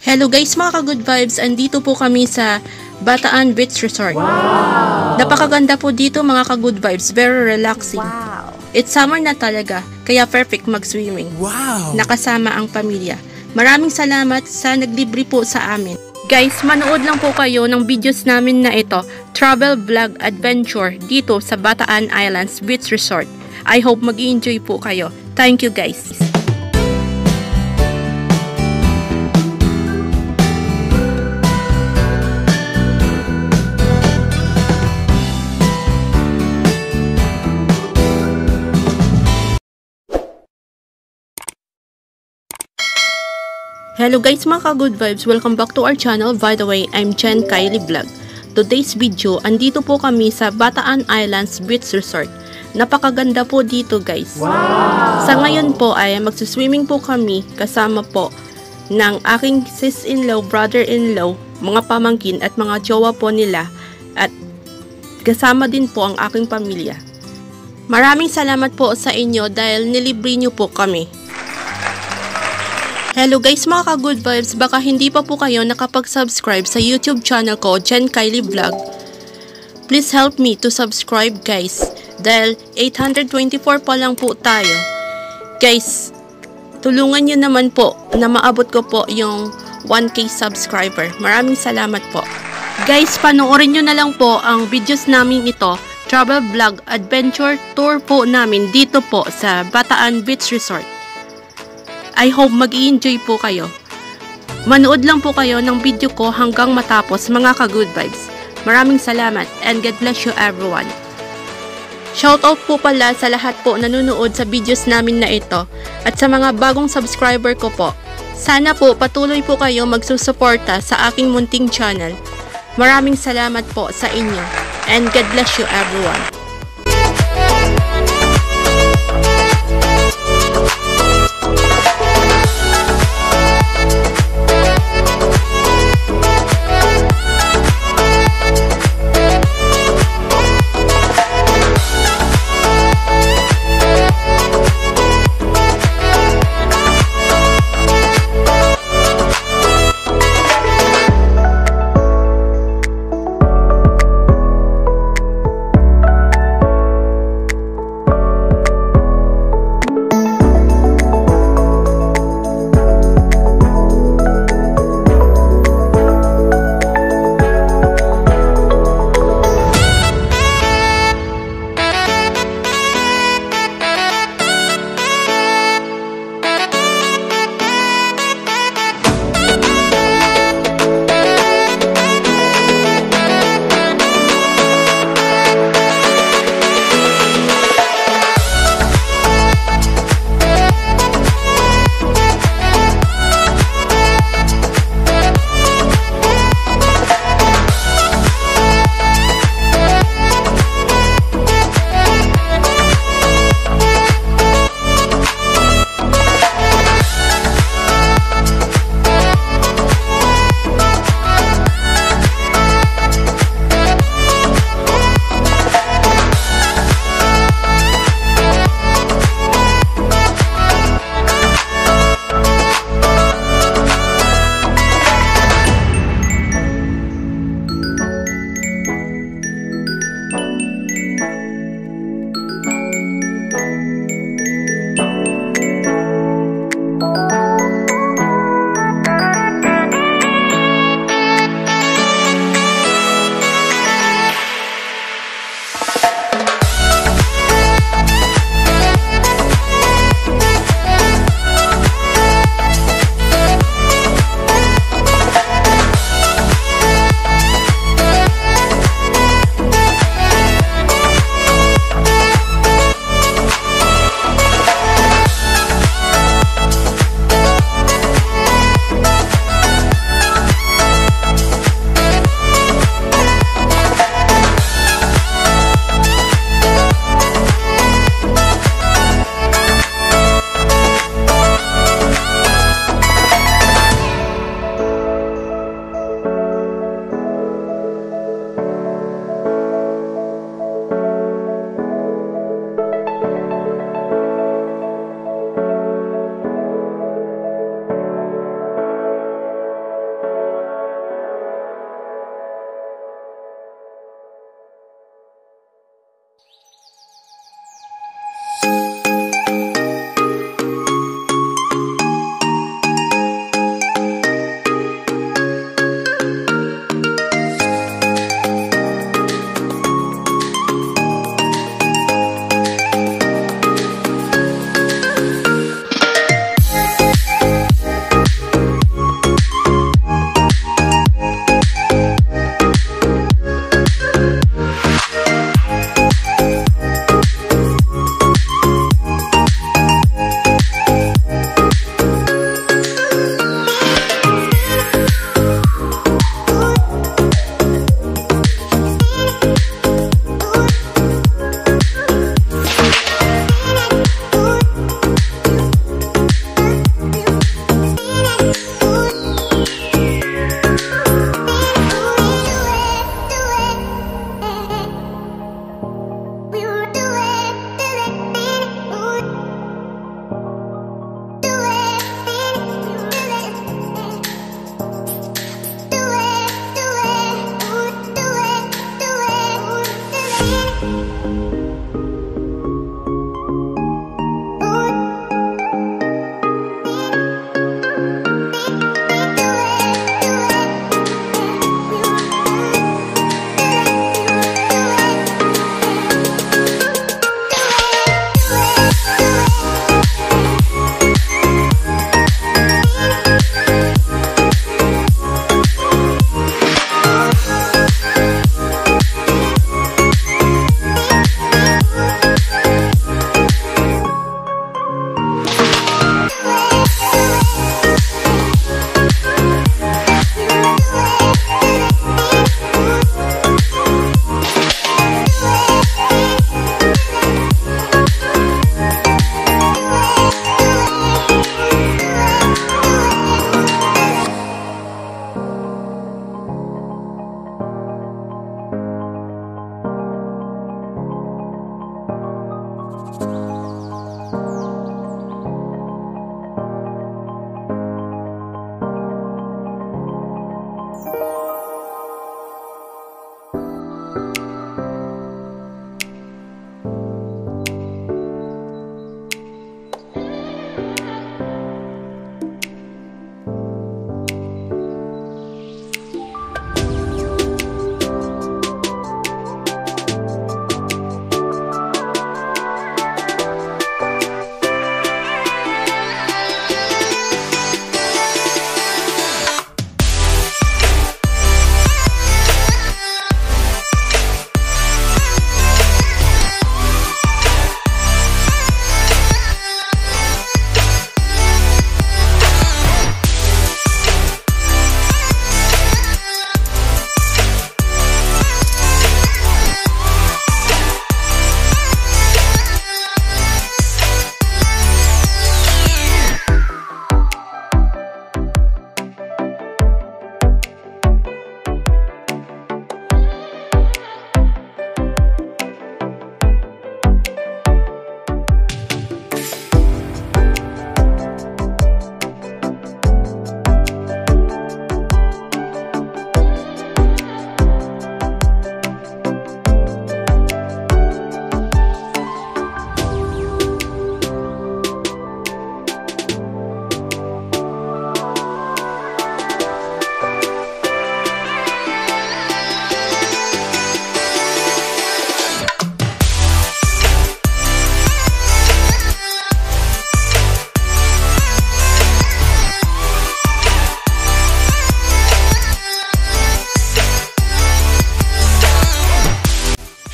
Hello guys mga ka-good vibes, andito po kami sa Bataan Beach Resort. Wow! Napakaganda po dito mga ka-good vibes, very relaxing. Wow! It's summer na talaga, kaya perfect mag-swimming. Wow! Nakasama ang pamilya. Maraming salamat sa naglibre po sa amin. Guys, manood lang po kayo ng videos namin na ito, travel vlog adventure dito sa Bataan Islands Beach Resort. I hope mag-enjoy po kayo. Thank you guys! Hello guys mga ka-good vibes, welcome back to our channel. By the way, I'm Chen Kylie Vlog. Today's video, andito po kami sa Bataan Islands Beach Resort. Napakaganda po dito guys. Wow! Sa ngayon po ay magsuswimming po kami kasama po ng aking sis-in-law, brother-in-law, mga pamangkin at mga jowa po nila. At kasama din po ang aking pamilya. Maraming salamat po sa inyo dahil nilibre nyo po kami. Hello guys mga ka-good vibes, baka hindi pa po kayo nakapag-subscribe sa YouTube channel ko, Chen Kylie Vlog. Please help me to subscribe guys, dahil 824 pa lang po tayo. Guys, tulungan nyo naman po na maabot ko po yung 1K subscriber. Maraming salamat po. Guys, panoorin nyo na lang po ang videos namin ito, travel vlog adventure tour po namin dito po sa Bataan Beach Resort. I hope mag-i-enjoy po kayo. Manood lang po kayo ng video ko hanggang matapos mga ka-good vibes. Maraming salamat and God bless you everyone. Shoutout po pala sa lahat po nanonood sa videos namin na ito at sa mga bagong subscriber ko po. Sana po patuloy po kayo magsusuporta sa aking munting channel. Maraming salamat po sa inyo and God bless you everyone.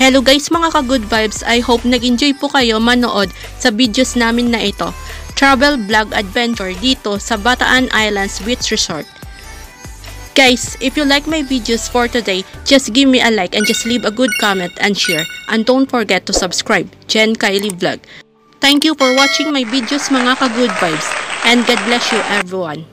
Hello guys mga ka-good vibes, I hope nag-enjoy po kayo manood sa videos namin na ito. Travel vlog adventure dito sa Bataan Islands Beach Resort. Guys, if you like my videos for today, just give me a like and just leave a good comment and share. And don't forget to subscribe, Jen Kylie Vlog. Thank you for watching my videos mga ka-good vibes and God bless you everyone.